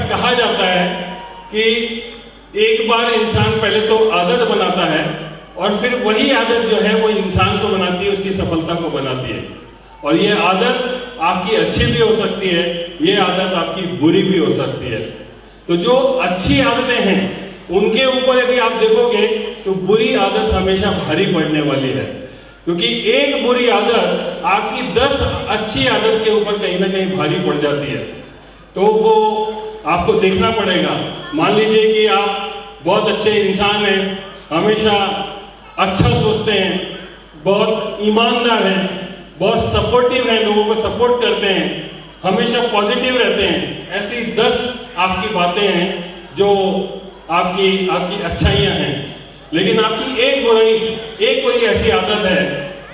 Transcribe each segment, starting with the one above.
कहा जाता है कि एक बार इंसान पहले तो आदत बनाता है और फिर वही आदत जो है वो इंसान को बनाती है, उसकी सफलता को बनाती है। और ये आदत आपकी अच्छी भी हो सकती है, ये आदत आपकी बुरी भी हो सकती है। तो जो अच्छी आदतें हैं उनके ऊपर यदि आप देखोगे तो बुरी आदत हमेशा भारी पड़ने वाली है, क्योंकि एक बुरी आदत आपकी 10 अच्छी आदत के ऊपर कहीं ना कहीं भारी पड़ जाती है। तो वो आपको देखना पड़ेगा। मान लीजिए कि आप बहुत अच्छे इंसान हैं, हमेशा अच्छा सोचते हैं, बहुत ईमानदार हैं, बहुत सपोर्टिव हैं, लोगों को सपोर्ट करते हैं, हमेशा पॉजिटिव रहते हैं। ऐसी 10 आपकी बातें हैं जो आपकी अच्छाइयाँ हैं। लेकिन आपकी एक बुराई, एक कोई ऐसी आदत है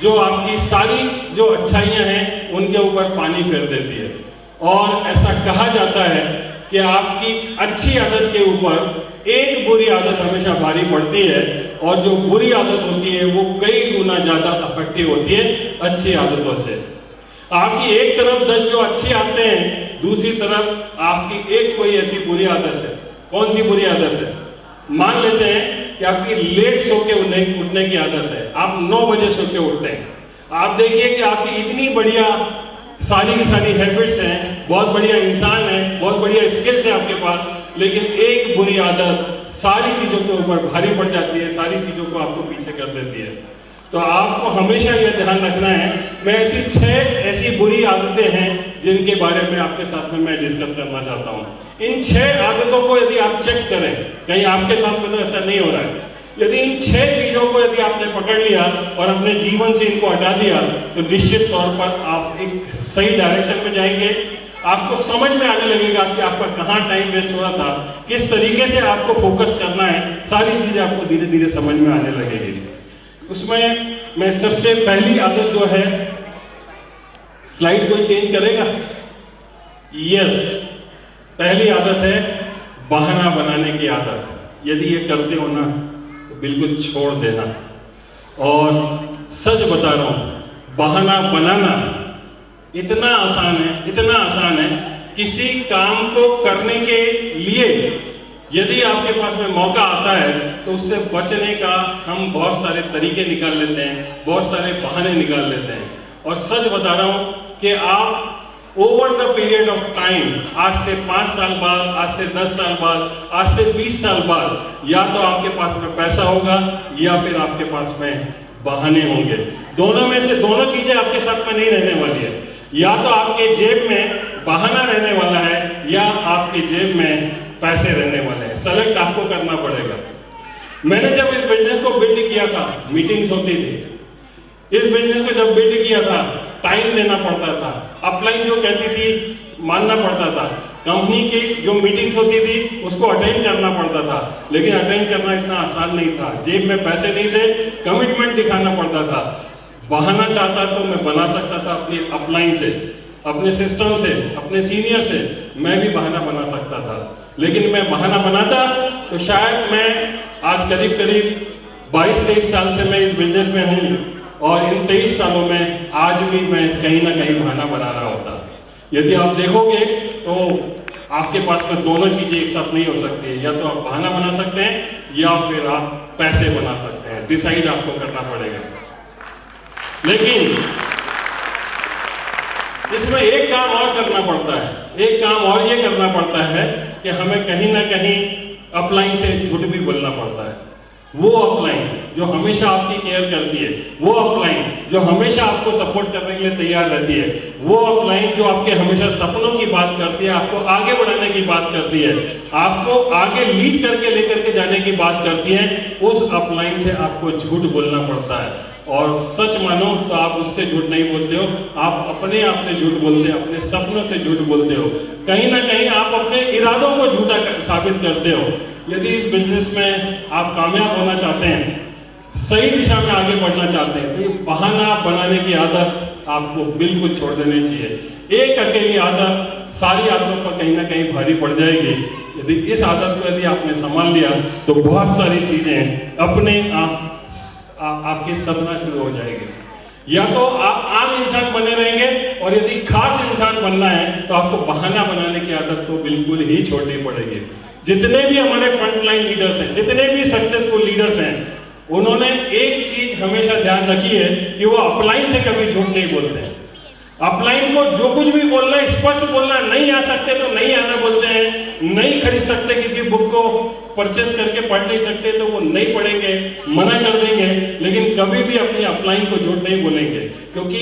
जो आपकी सारी जो अच्छाइयाँ हैं उनके ऊपर पानी फेर देती है। और ऐसा कहा जाता है कि आपकी अच्छी आदत के ऊपर एक बुरी आदत हमेशा भारी पड़ती है, और जो बुरी आदत होती है वो कई गुना ज़्यादा अफेक्टिव होती है अच्छी आदतों से। आपकी एक तरफ 10 जो अच्छी आदतें हैं, दूसरी तरफ आपकी एक कोई ऐसी बुरी आदत है। कौन सी बुरी आदत है? मान लेते हैं कि आपकी लेट सो के उठने की आदत है, आप 9 बजे सो के उठते हैं। आप देखिए कि आपकी इतनी बढ़िया सारी की सारी हैबिट्स हैं, बहुत बढ़िया इंसान है, बहुत बढ़िया स्किल्स है आपके पास, लेकिन एक बुरी आदत सारी चीज़ों के ऊपर भारी पड़ जाती है, सारी चीज़ों को आपको पीछे कर देती है। तो आपको हमेशा यह ध्यान रखना है। मैं ऐसी 6 ऐसी बुरी आदतें हैं जिनके बारे में आपके साथ में मैं डिस्कस करना चाहता हूँ। इन 6 आदतों को यदि आप चेक करें, कहीं आपके साथ में तो ऐसा नहीं हो रहा है, यदि इन 6 चीजों को यदि आपने पकड़ लिया और अपने जीवन से इनको हटा दिया तो निश्चित तौर पर आप एक सही डायरेक्शन में जाएंगे। आपको समझ में आने लगेगा कि आपका कहाँ टाइम वेस्ट हो रहा था, किस तरीके से आपको फोकस करना है, सारी चीजें आपको धीरे धीरे समझ में आने लगेगी। उसमें मैं सबसे पहली आदत जो है, स्लाइड को चेंज करेगा? यस, पहली आदत है बहाना बनाने की आदत। यदि ये करते हो ना तो बिल्कुल छोड़ देना। और सच बता रहा हूं, बहाना बनाना इतना आसान है, इतना आसान है। किसी काम को करने के लिए यदि आपके पास में मौका आता है तो उससे बचने का हम बहुत सारे तरीके निकाल लेते हैं, बहुत सारे बहाने निकाल लेते हैं। और सच बता रहा हूं कि आप over the period of time, आज से 5 साल बाद, आज से 10 साल बाद, आज से 20 साल बाद, या तो आपके पास में पैसा होगा या फिर आपके पास में बहाने होंगे। दोनों में से दोनों चीजें आपके साथ में नहीं रहने वाली है। या तो आपके जेब में बहाना रहने वाला है या आपके जेब में पैसे रहने वाले हैं। सेलेक्ट आपको करना पड़ेगा। मैंने जब इस बिजनेस को बिल्ड किया था, मीटिंग्स होती थी। इस बिजनेस को जब बिल्ड किया था, टाइम देना पड़ता था, अपलाइन जो कहती थी मानना पड़ता था, कंपनी की जो मीटिंग्स होती थी उसको अटेंड करना पड़ता था। लेकिन अटेंड करना इतना आसान नहीं था, जेब में पैसे नहीं थे, कमिटमेंट दिखाना पड़ता था। बहाना चाहता तो मैं बना सकता था अपनी अपलाइन से, अपने सिस्टम से, अपने सीनियर से, मैं भी बहाना बना सकता था। लेकिन मैं बहाना बनाता तो शायद मैं आज करीब करीब 22-23 साल से मैं इस बिजनेस में हूँ, और इन 23 सालों में आज भी मैं कहीं ना कहीं बहाना बना रहा होता। यदि आप देखोगे तो आपके पास में दोनों चीजें एक साथ नहीं हो सकती है। या तो आप बहाना बना सकते हैं या फिर आप पैसे बना सकते हैं। डिसाइड आपको करना पड़ेगा। लेकिन इसमें एक काम और करना पड़ता है, एक काम और ये करना पड़ता है कि हमें कहीं ना कहीं अपलाइन से झूठ भी बोलना पड़ता है। वो अपलाइन जो हमेशा आपकी केयर करती है, वो अपलाइन जो हमेशा आपको सपोर्ट करने के लिए तैयार रहती है, वो अपलाइन जो आपके हमेशा सपनों की बात करती है, आपको आगे बढ़ाने की बात करती है, आपको आगे लीड करके लेकर के जाने की बात करती है, उस अपलाइन से आपको झूठ बोलना पड़ता है। और सच मानो तो आप उससे झूठ नहीं बोलते हो, आप अपने आप से झूठ बोलते हो, अपने सपनों से झूठ बोलते हो। कहीं ना कहीं आप अपने इरादों को झूठा साबित करते हो। यदि इस बिजनेस में आप कामयाब होना चाहते हैं, सही दिशा में आगे बढ़ना चाहते हैं, तो ये बहाना बनाने की आदत आपको बिल्कुल छोड़ देनी चाहिए। एक अकेली आदत सारी आदतों पर कहीं ना कहीं भारी पड़ जाएगी। यदि इस आदत को यदि आपने संभाल लिया तो बहुत सारी चीजें अपने आप आपकी सपना शुरू हो जाएगी। या तो आप आम इंसान बने रहेंगे, और यदि खास इंसान बनना है तो आपको बहाना बनाने की आदत तो बिल्कुल ही छोड़नी पड़ेगी। जितने भी हमारे फ्रंटलाइन लीडर्स हैं, जितने भी सक्सेसफुल लीडर्स हैं, उन्होंने एक चीज हमेशा ध्यान रखी है कि वो अपलाइन से कभी झूठ नहीं बोलते हैं। अपलाइन को जो कुछ भी बोलना है स्पष्ट बोलना, नहीं आ सकते तो नहीं आना बोलते हैं, नहीं खरीद सकते, किसी बुक को परचेस करके पढ़ नहीं सकते तो वो नहीं पढ़ेंगे, मना कर देंगे, लेकिन कभी भी अपनी अपलाइन को झूठ नहीं बोलेंगे। क्योंकि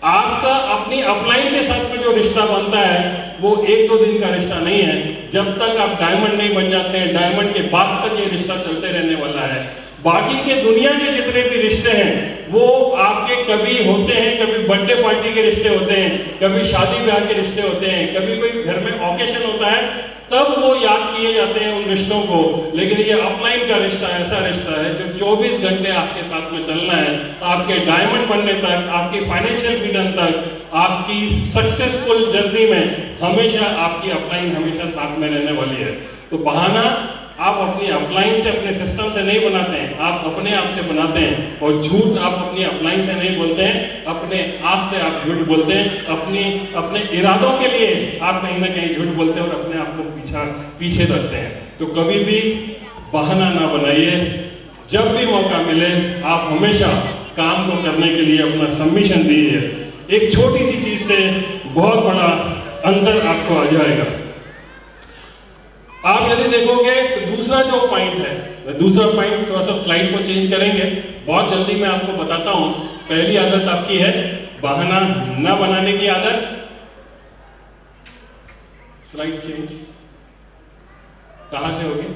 आपका अपनी अपलाइन के साथ में जो रिश्ता बनता है वो 1-2 दिन का रिश्ता नहीं है। जब तक आप डायमंड नहीं बन जाते हैं, डायमंड के बाद तक ये रिश्ता चलते रहने वाला है। बाकी के दुनिया के जितने भी रिश्ते हैं वो आपके कभी होते हैं, कभी बर्थडे पार्टी के रिश्ते होते हैं, कभी शादी ब्याह के रिश्ते होते हैं, कभी कोई घर में ऑकेशन होता है तब वो याद किए जाते हैं उन रिश्तों को। लेकिन ये अपलाइन का रिश्ता ऐसा रिश्ता है जो 24 घंटे आपके साथ में चलना है, आपके डायमंड बनने तक, आपकी फाइनेंशियल फ्रीडम तक, आपकी सक्सेसफुल जर्नी में हमेशा आपकी अपलाइन हमेशा साथ में रहने वाली है। तो बहाना आप अपनी अपलाइन से, अपने सिस्टम से नहीं बनाते हैं, आप अपने आप से बनाते हैं। और झूठ आप अपनी अपलाइन से नहीं बोलते हैं, अपने आप से आप झूठ बोलते हैं। अपने इरादों के लिए आप कहीं ना कहीं झूठ बोलते हैं और अपने आप को पीछे रखते हैं। तो कभी भी बहाना ना बनाइए। जब भी मौका मिले आप हमेशा काम को करने के लिए अपना सबमिशन दीजिए। एक छोटी सी चीज से बहुत बड़ा अंतर आपको आ जाएगा। आप यदि देखोगे तो दूसरा जो पॉइंट है, दूसरा पॉइंट थोड़ा सा स्लाइड को चेंज करेंगे, बहुत जल्दी मैं आपको बताता हूं। पहली आदत आपकी है बहाना न बनाने की आदत। स्लाइड चेंज कहां से होगी?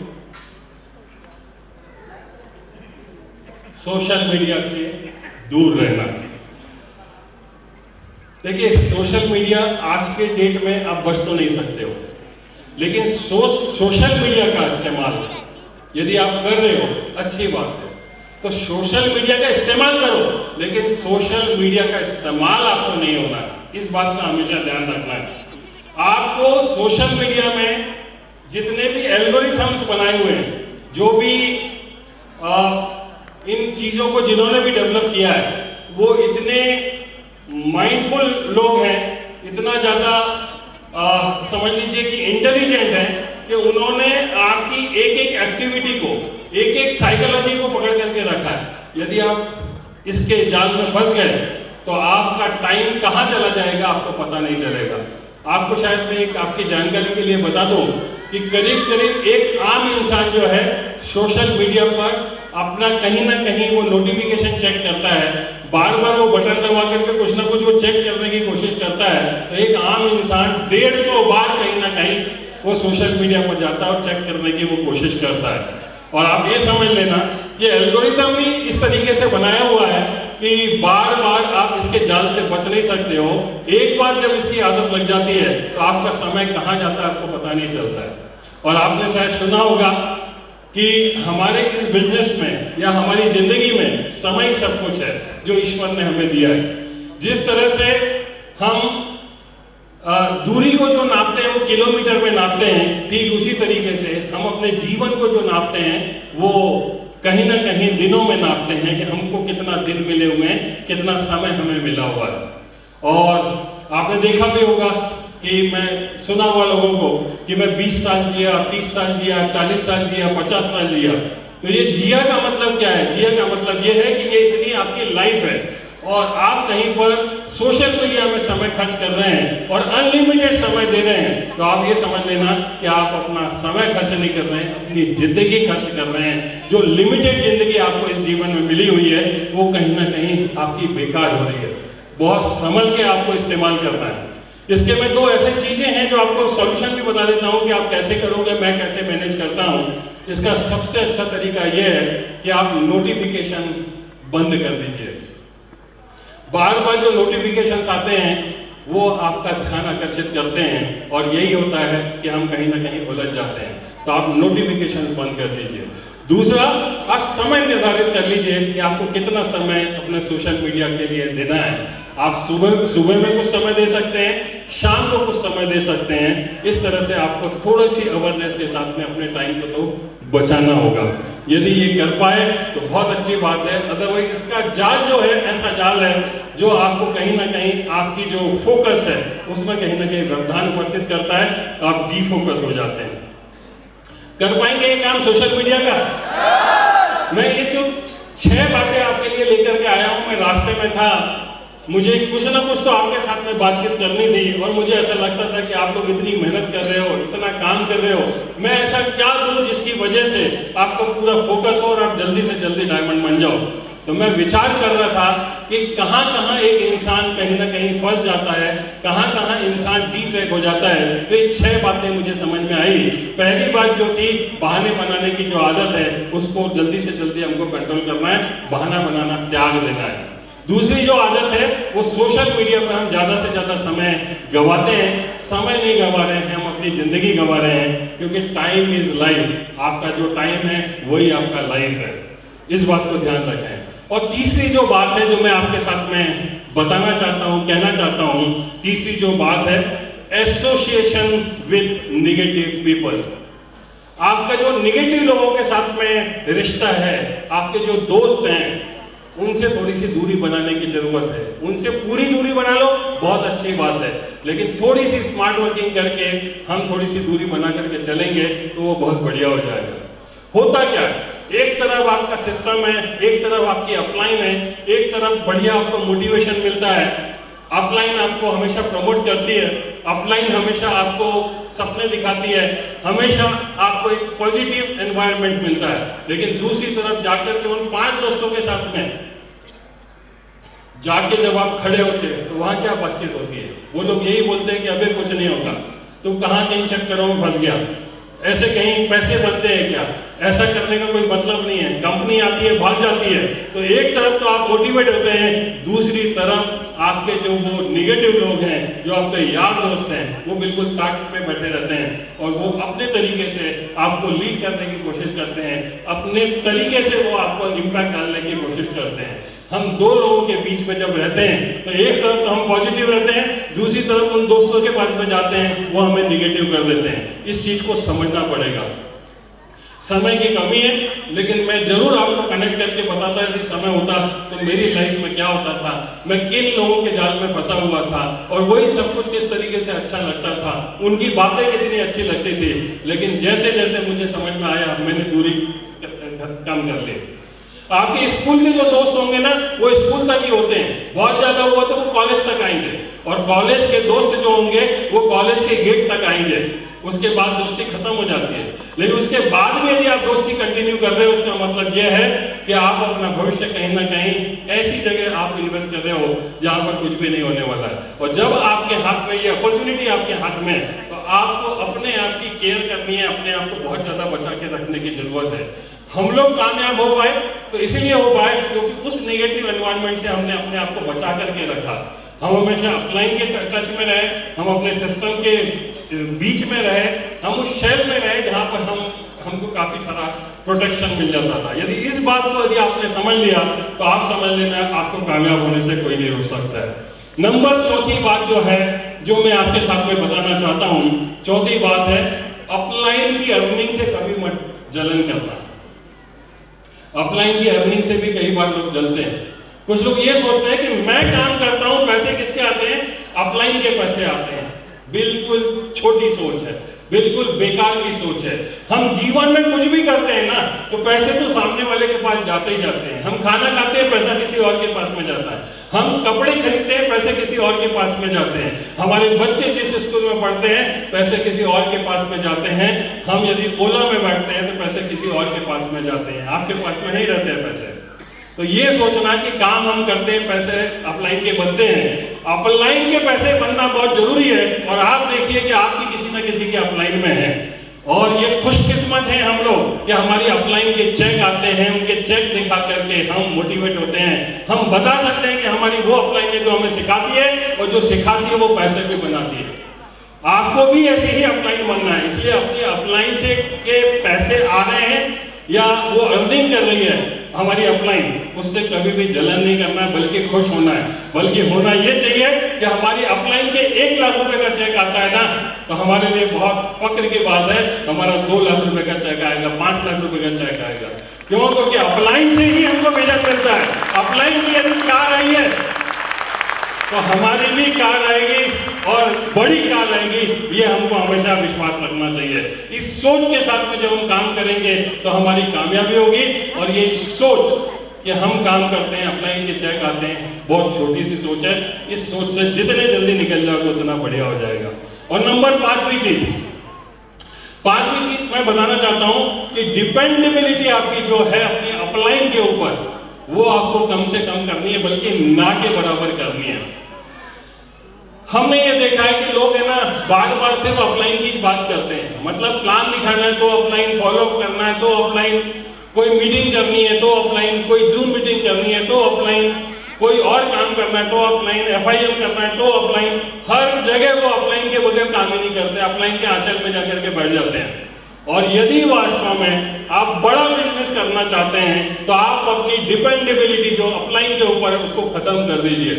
सोशल मीडिया से दूर रहना। देखिए, सोशल मीडिया आज के डेट में आप बच तो नहीं सकते हो, लेकिन सोशल मीडिया का इस्तेमाल यदि आप कर रहे हो अच्छी बात है, तो सोशल मीडिया का इस्तेमाल करो, लेकिन सोशल मीडिया का इस्तेमाल आपको नहीं होना है। इस बात का हमेशा ध्यान रखना है। आपको सोशल मीडिया में जितने भी एल्गोरिथम्स बनाए हुए हैं, जो भी इन चीजों को जिन्होंने भी डेवलप किया है, वो इतने माइंडफुल लोग हैं, इतना ज्यादा समझ लीजिए कि इंटेलिजेंट है कि उन्होंने आपकी एक एक एक्टिविटी को, एक एक साइकोलॉजी को पकड़ करके रखा है। यदि आप इसके जाल में फंस गए तो आपका टाइम कहां चला जाएगा आपको पता नहीं चलेगा। आपको शायद मैं एक आपकी जानकारी के लिए बता दूं कि करीब करीब एक आम इंसान जो है सोशल मीडिया पर अपना कहीं ना कहीं वो नोटिफिकेशन चेक करता है, बार बार वो बटन दबा करके कुछ ना कुछ वो चेक करने की कोशिश करता है। तो एक आम इंसान 150 बार कहीं ना कहीं वो सोशल मीडिया पर जाता है और चेक करने की वो कोशिश करता है। और आप ये समझ लेना कि एल्गोरिथम ही इस तरीके से बनाया हुआ है कि बार बार आप इसके जाल से बच नहीं सकते हो। एक बार जब इसकी आदत लग जाती है तो आपका समय कहाँ जाता है आपको पता नहीं चलता है। और आपने शायद सुना होगा कि हमारे इस बिजनेस में या हमारी जिंदगी में समय सब कुछ है जो ईश्वर ने हमें दिया है। जिस तरह से हम दूरी को जो नापते हैं वो किलोमीटर में नापते हैं, ठीक उसी तरीके से हम अपने जीवन को जो नापते हैं वो कहीं ना कहीं दिनों में नापते हैं कि हमको कितना दिन मिले हुए हैं, कितना समय हमें मिला हुआ है। और आपने देखा भी होगा कि मैं सुना हुआ लोगों को कि मैं 20 साल जिया, 30 साल जिया, 40 साल जिया, 50 साल जिया। तो ये जिया का मतलब क्या है? जिया का मतलब ये है कि ये इतनी आपकी लाइफ है और आप कहीं पर सोशल मीडिया में समय खर्च कर रहे हैं और अनलिमिटेड समय दे रहे हैं। तो आप ये समझ लेना कि आप अपना समय खर्च नहीं कर रहे हैं, अपनी जिंदगी खर्च कर रहे हैं। जो लिमिटेड जिंदगी आपको इस जीवन में मिली हुई है वो कहीं ना कहीं आपकी बेकार हो रही है। बहुत संभल के आपको इस्तेमाल करना है। इसके में 2 ऐसी चीजें हैं जो आपको सॉल्यूशन भी बता देता हूं कि आप कैसे करोगे, मैं कैसे मैनेज करता हूं। इसका सबसे अच्छा तरीका यह है कि आप नोटिफिकेशन बंद कर दीजिए। बार बार जो नोटिफिकेशंस आते हैं वो आपका ध्यान आकर्षित करते हैं और यही होता है कि हम कहीं ना कहीं उलझ जाते हैं। तो आप नोटिफिकेशंस बंद कर दीजिए। दूसरा, आप समय निर्धारित कर लीजिए कि आपको कितना समय अपने सोशल मीडिया के लिए देना है। आप सुबह में कुछ समय दे सकते हैं, शाम को कुछ समय दे सकते हैं। इस तरह से आपको थोड़ी सी अवेयरनेस के साथ में अपने टाइम को तो बचाना होगा। यदि ये कर पाए तो बहुत अच्छी बात है, अदरवाइज इसका जाल जो है ऐसा जाल है जो आपको कहीं ना कहीं आपकी जो फोकस है उसमें कहीं ना कहीं व्यवधान उपस्थित करता है, तो आप डिफोकस हो जाते हैं। कर पाएंगे ये काम सोशल मीडिया का? मैं ये जो 6 बातें आपके लिए लेकर के आया हूं, मैं रास्ते में था, मुझे कुछ ना कुछ तो आपके साथ में बातचीत करनी थी और मुझे ऐसा लगता था कि आप लोग इतनी मेहनत कर रहे हो, इतना काम कर रहे हो, मैं ऐसा क्या दूं जिसकी वजह से आपको पूरा फोकस हो और आप जल्दी से जल्दी डायमंड बन जाओ। तो मैं विचार कर रहा था कि कहां कहां एक इंसान कहीं ना कहीं फंस जाता है, कहां कहां इंसान डीट्रैक हो जाता है। तो ये 6 बातें मुझे समझ में आई। पहली बात जो थी, बहाने बनाने की जो आदत है उसको जल्दी से जल्दी हमको कंट्रोल करना है, बहाना बनाना त्याग देना है। दूसरी जो आदत है वो सोशल मीडिया पर हम ज्यादा से ज्यादा समय गंवाते हैं। समय नहीं गंवा रहे हैं, हम अपनी जिंदगी गंवा रहे हैं, क्योंकि टाइम इज लाइफ। आपका जो टाइम है वही आपका लाइफ है, इस बात को ध्यान रखें। और तीसरी जो बात है जो मैं आपके साथ में बताना चाहता हूं, कहना चाहता हूं, तीसरी जो बात है, एसोसिएशन विद नेगेटिव पीपल। आपका जो नेगेटिव लोगों के साथ में रिश्ता है, आपके जो दोस्त हैं, उनसे थोड़ी सी दूरी बनाने की जरूरत है। उनसे पूरी दूरी बना लो, बहुत अच्छी बात है, लेकिन थोड़ी सी स्मार्ट वर्किंग करके हम थोड़ी सी दूरी बना करके चलेंगे तो वो बहुत बढ़िया हो जाएगा। होता क्या है, एक तरफ आपका सिस्टम है, एक तरफ आपकी अपलाइन है, एक तरफ बढ़िया आपको मोटिवेशन मिलता है, अपलाइन आपको हमेशा प्रमोट करती है, अपलाइन हमेशा आपको सपने दिखाती है, हमेशा आपको एक पॉजिटिव एनवायरनमेंट मिलता है। लेकिन दूसरी तरफ जाकर के उन 5 दोस्तों के साथ में जाके जब आप खड़े होते हैं तो वहां क्या बातचीत होती है? वो लोग यही बोलते हैं कि अभी कुछ नहीं होता, तुम कहां किन चक्करों में फंस गया, ऐसे कहीं पैसे बनते हैं क्या, ऐसा करने का कोई मतलब नहीं है, कंपनी आती है भाग जाती है। तो एक तरफ तो आप मोटिवेट होते हैं, दूसरी तरफ आपके जो वो निगेटिव लोग हैं, जो आपके यार दोस्त हैं, वो बिल्कुल ताकत में बैठे रहते हैं और वो अपने तरीके से आपको लीड करने की कोशिश करते हैं, अपने तरीके से वो आपको इम्पैक्ट डालने की कोशिश करते हैं। हम 2 लोगों के बीच में जब रहते हैं तो एक तरफ तो हम पॉजिटिव रहते हैं, दूसरी तरफ उन दोस्तों के पास में जाते हैं, वो हमें निगेटिव कर देते हैं। इस चीज को समझना पड़ेगा। समय की कमी है, लेकिन मैं जरूर आपको कनेक्ट करके बताता, यदि समय होता तो मेरी लाइफ में क्या होता था, मैं किन लोगों के जाल में फंसा हुआ था और वही सब कुछ किस तरीके से अच्छा लगता था, उनकी बातें कितनी अच्छी लगती थी। लेकिन जैसे जैसे मुझे समझ में आया, मैंने दूरी कम कर ली। आपके स्कूल के जो दोस्त होंगे ना, वो स्कूल तक ही होते हैं, बहुत ज्यादा हुआ तो वो कॉलेज तक आएंगे, और कॉलेज के दोस्त जो होंगे वो कॉलेज के गेट तक आएंगे, उसके बाद दोस्ती खत्म हो जाती है। लेकिन उसके बाद भी यदि आप दोस्ती कंटिन्यू कर रहे हो, उसका मतलब यह है कि आप अपना भविष्य कहीं ना कहीं ऐसी जगह आप इन्वेस्ट कर रहे हो जहां पर कुछ भी नहीं होने वाला है। और जब आपके हाथ में ये अपॉर्चुनिटी आपके हाथ में है, तो आपको अपने आप की केयर करनी है, अपने आप को बहुत ज्यादा बचा के रखने की जरूरत है। हम लोग कामयाब हो पाए तो इसीलिए हो पाए क्योंकि उस नेगेटिव एनवायरनमेंट से हमने अपने आप को बचा करके रखा। हम हमेशा अपलाइन के टच में रहे, हम अपने सिस्टम के बीच में रहे, हम उस शहर में रहे जहां पर हमको काफी सारा प्रोटेक्शन मिल जाता था। यदि इस बात को यदि आपने समझ लिया तो आप समझ लेना आपको कामयाब होने से कोई नहीं रोक सकता है। नंबर 4थी बात जो है, जो मैं आपके साथ में बताना चाहता हूं, 4थी बात है, अपलाइन की अर्निंग से कभी मत जलन करना। अपलाइन की अर्निंग से भी कई बार लोग जलते हैं। कुछ लोग ये सोचते हैं कि मैं काम करता हूं, पैसे किसके आते हैं? अपलाइन के पैसे आते हैं। बिल्कुल छोटी सोच है, बिल्कुल बेकार की सोच है। हम जीवन में कुछ भी करते हैं ना, तो पैसे तो सामने वाले के पास जाते ही जाते हैं। हम खाना खाते हैं, पैसा किसी और के पास में जाता है। हम कपड़े खरीदते हैं, पैसे किसी और के पास में जाते हैं। हमारे बच्चे जिस स्कूल में पढ़ते हैं, पैसे किसी और के पास में जाते हैं। हम यदि ओला में बैठते हैं तो पैसे किसी और के पास में जाते हैं, आपके पास में नहीं रहते हैं पैसे। तो ये सोचना कि काम हम करते हैं, पैसे अपलाइन के बनते हैं। अपलाइन के पैसे बनना बहुत जरूरी है, और आप देखिए कि आपकी किसी न किसी के अपलाइन में है, और ये खुशकिस्मत है हम लोग कि हमारी अपलाइन के चेक आते हैं। उनके चेक दिखा करके हम मोटिवेट होते हैं। हम बता सकते हैं कि हमारी वो अपलाइन है जो हमें सिखाती है, और जो सिखाती है वो पैसे भी बनाती है। आपको भी ऐसे ही अपलाइन बनना है। इसलिए अपनी अपलाइन से के पैसे आ रहे हैं या वो अर्निंग कर रही है, हमारी अपलाइन, उससे कभी भी जलन नहीं करना है, बल्कि खुश होना है। बल्कि होना ये चाहिए कि हमारी अपलाइन के 1 लाख रुपए का चेक आता है ना, तो हमारे लिए बहुत फक्र की बात है। हमारा 2 लाख रुपए का चेक आएगा, 5 लाख रुपए का चेक आएगा। क्यों? क्योंकि अपलाइन से ही हमको वेतन मिलता है। अपलाइन की यदि कार आई है तो हमारी भी कार आएगी और बड़ी कार आएगी, ये हमको हमेशा विश्वास रखना चाहिए। इस सोच के साथ में जब हम काम करेंगे तो हमारी कामयाबी होगी। और ये सोच कि हम काम करते हैं, अपलाइन के चेक आते हैं, बहुत छोटी सी सोच है। इस सोच से जितने जल्दी निकल जाओगे उतना बढ़िया हो जाएगा। और नंबर 5वीं चीज मैं बताना चाहता हूं कि डिपेंडेबिलिटी आपकी जो है अपनी अपलाइन के ऊपर, वो आपको कम से कम करनी है, बल्कि ना के बराबर करनी है। हमने ये देखा है कि लोग है ना बार बार सिर्फ अपलाइन की बात करते हैं। मतलब प्लान दिखाना है तो अपलाइन, फॉलो अप करना है तो अपलाइन, कोई मीटिंग करनी है तो अपलाइन, कोई जूम मीटिंग करनी है तो अपलाइन, कोई और काम करना है तो अपलाइन, FIM करना है तो अपलाइन। हर जगह वो अपलाइन के बगैर काम ही नहीं करते, अपलाइन के आंचल में जाकर के बैठ जाते हैं। और यदि वास्तव में आप बड़ा बिजनेस करना चाहते हैं तो आप अपनी डिपेंडेबिलिटी जो अपलाइन के ऊपर है उसको खत्म कर दीजिए।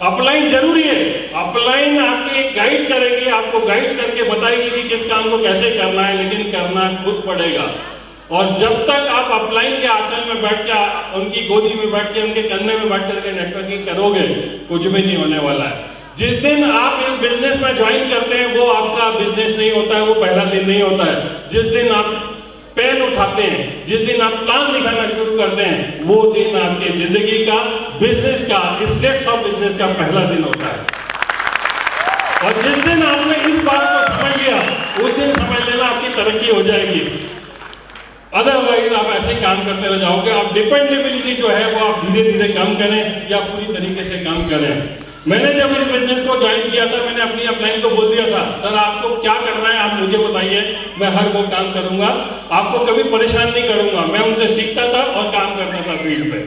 अपलाइन जरूरी है, अपलाइन आपकी गाइड करेगी, आपको गाइड करके बताएगी कि किस काम को कैसे करना है, लेकिन करना खुद पड़ेगा। और जब तक आप अपलाइन के आंचल में बैठ के, उनकी गोदी में बैठ के, उनके कंधे में बैठ करके नेटवर्किंग करोगे, कुछ भी नहीं होने वाला है। जिस दिन आप इस बिजनेस में ज्वाइन करते हैं वो आपका बिजनेस नहीं होता है, वो पहला दिन नहीं होता है। जिस दिन आप पेन उठाते हैं, जिस दिन आप प्लान दिखाना शुरू करते हैं, वो दिन आपके जिंदगी का, बिजनेस का, इस सेट्स ऑफ बिजनेस का पहला दिन होता है। और जिस दिन आपने इस बात को समझ लिया, उस दिन समझ लेना आपकी तरक्की हो जाएगी। अदरवाइज आप ऐसे काम करते रह जाओगे। आप डिपेंडेबिलिटी जो है वो आप धीरे धीरे कम करें या पूरी तरीके से कम करें। मैंने जब इस बिजनेस को ज्वाइन किया था, मैंने अपनी अपलाइन को बोल दिया था, सर आपको क्या करना है आप मुझे बताइए, मैं हर वो काम करूंगा, आपको कभी परेशान नहीं करूंगा। मैं उनसे सीखता था और काम करता था फील्ड पे।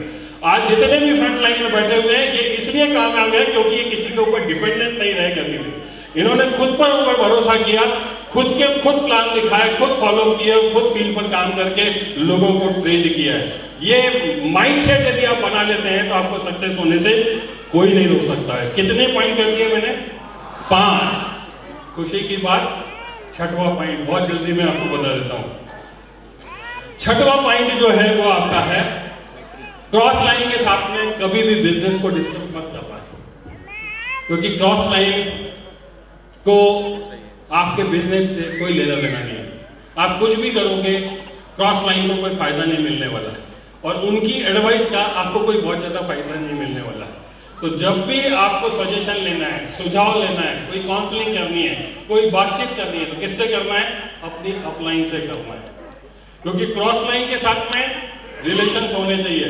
आज जितने भी फ्रंट लाइन में बैठे हुए हैं, ये इसलिए कामयाब है क्योंकि ये किसी के ऊपर डिपेंडेंट नहीं रहे कभी भी। इन्होंने खुद पर ऊपर भरोसा किया, खुद प्लान दिखाया, खुद फॉलो किया, खुद फील्ड पर काम करके लोगों को ट्रेन किया है। ये माइंडसेट यदि आप बना लेते हैं तो आपको सक्सेस होने से कोई नहीं रोक सकता है। कितने पॉइंट कर दिए मैंने? 5। खुशी की बात, 6वां पॉइंट बहुत जल्दी मैं आपको बता देता हूं। 6वां पॉइंट जो है वो आपका है, क्रॉस लाइन के साथ में कभी भी बिजनेस को डिस्कस मत कर पाए, क्योंकि क्रॉस लाइन को आपके बिजनेस से कोई लेना देना नहीं है। आप कुछ भी करोगे, क्रॉस लाइन को कोई फायदा नहीं मिलने वाला है, और उनकी एडवाइस का आपको कोई बहुत ज्यादा फायदा नहीं मिलने वाला है। तो जब भी आपको सजेशन लेना है, सुझाव लेना है, कोई काउंसलिंग करनी है, कोई बातचीत करनी है, तो किससे करना है? अपनी अपलाइन से करना है। क्योंकि क्रॉस लाइन के साथ में रिलेशंस होने चाहिए,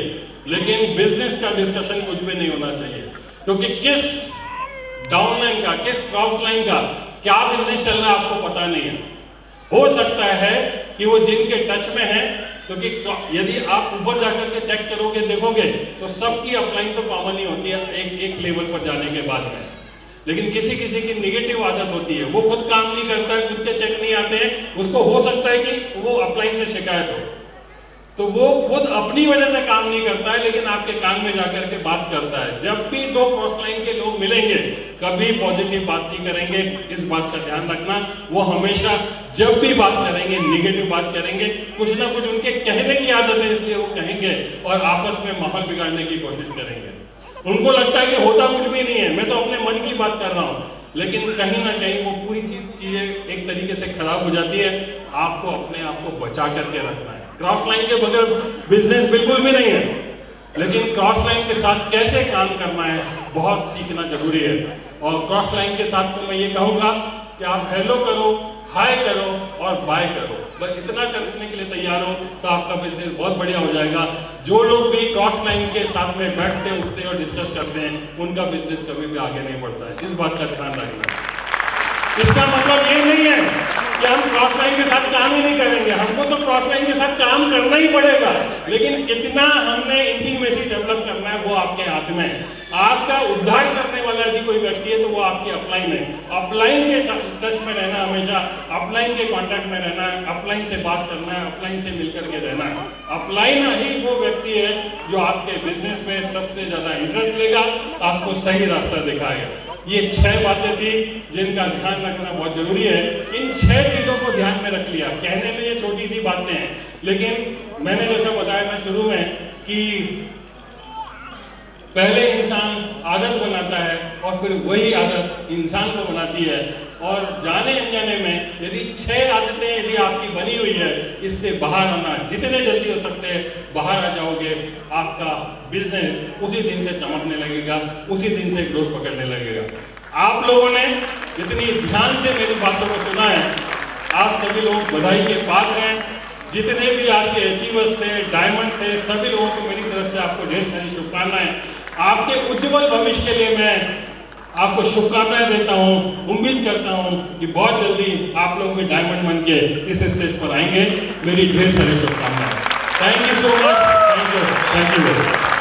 लेकिन बिजनेस का डिस्कशन कुछ भी नहीं होना चाहिए। क्योंकि किस डाउन लाइन का, किस क्रॉस लाइन का क्या बिजनेस चल रहा है आपको पता नहीं है। हो सकता है कि वो जिनके टच में है, क्योंकि यदि आप ऊपर जाकर के चेक करोगे, देखोगे तो सबकी अपलाइन तो कॉमन ही होती है एक लेवल पर जाने के बाद में। लेकिन किसी किसी की नेगेटिव आदत होती है, वो खुद काम नहीं करता है, खुद के चेक नहीं आते हैं, उसको हो सकता है कि वो अपलाइन से शिकायत हो, तो वो खुद अपनी वजह से काम नहीं करता है, लेकिन आपके कान में जाकर के बात करता है। जब भी 2 क्रॉस लाइन के लोग मिलेंगे, कभी पॉजिटिव बात नहीं करेंगे, इस बात का ध्यान रखना। वो हमेशा जब भी बात करेंगे निगेटिव बात करेंगे, कुछ ना कुछ उनके कहने की आदत है, इसलिए वो कहेंगे और आपस में माहौल बिगाड़ने की कोशिश करेंगे। उनको लगता है कि होता कुछ भी नहीं है, मैं तो अपने मन की बात कर रहा हूँ, लेकिन कहीं ना कहीं वो पूरी चीजें एक तरीके से खराब हो जाती है। आपको अपने आप को बचा करके रखना है। क्रॉस लाइन के बगैर बिजनेस बिल्कुल भी नहीं है, लेकिन क्रॉस लाइन के साथ कैसे काम करना है बहुत सीखना जरूरी है। और क्रॉस लाइन के साथ तो मैं ये कहूँगा कि आप हेलो करो, हाय करो और बाय करो, बस इतना करने के लिए तैयार हो तो आपका बिजनेस बहुत बढ़िया हो जाएगा। जो लोग भी क्रॉस लाइन के साथ में बैठते उठते और डिस्कस करते हैं, उनका बिजनेस कभी भी आगे नहीं बढ़ता है। इस बात का ध्यान रखना। इसका मतलब ये नहीं है कि हम क्रॉस लाइन के साथ काम ही नहीं करेंगे, हमको तो क्रॉस लाइन के साथ काम करना ही पड़ेगा, लेकिन कितना हमने इंटीमेसी डेवलप करना है वो आपके हाथ में है। आपका उद्धार करने वाला यदि कोई व्यक्ति है तो वो आपकी अपलाइन है। अपलाइन के टच में रहना, हमेशा अपलाइन के कांटेक्ट में रहना है, अपलाइन से बात करना है, अपलाइन से मिलकर के रहना है। अपलाइन ही वो व्यक्ति है जो आपके बिजनेस में सबसे ज्यादा इंटरेस्ट लेगा, आपको सही रास्ता दिखाएगा। ये 6 बातें थी जिनका ध्यान रखना बहुत जरूरी है। इन 6 चीजों को ध्यान में रख लिया। कहने में ये छोटी सी बातें हैं, लेकिन मैंने जैसा बताया था शुरू में कि पहले इंसान आदत बनाता है और फिर वही आदत इंसान को बनाती है। और जाने अनजाने में यदि 6 आदतें यदि आपकी बनी हुई है, इससे बाहर आना जितने जल्दी हो सकते हैं बाहर आ जाओगे, आपका बिजनेस उसी दिन से चमकने लगेगा, उसी दिन से ग्रोथ पकड़ने लगेगा। आप लोगों ने जितनी ध्यान से मेरी बातों को सुना है, आप सभी लोग बधाई के पात्र हैं। जितने भी आज के अचीवर्स थे, डायमंड थे, सभी लोगों को मेरी तरफ से आपको ढेर सारी शुभकामनाएं। आपके उज्जवल भविष्य के लिए मैं आपको शुभकामनाएं देता हूं। उम्मीद करता हूं कि बहुत जल्दी आप लोग भी डायमंड बन के इस स्टेज पर आएंगे। मेरी ढेर सारी शुभकामनाएं। Thank you so much. Thank you very much.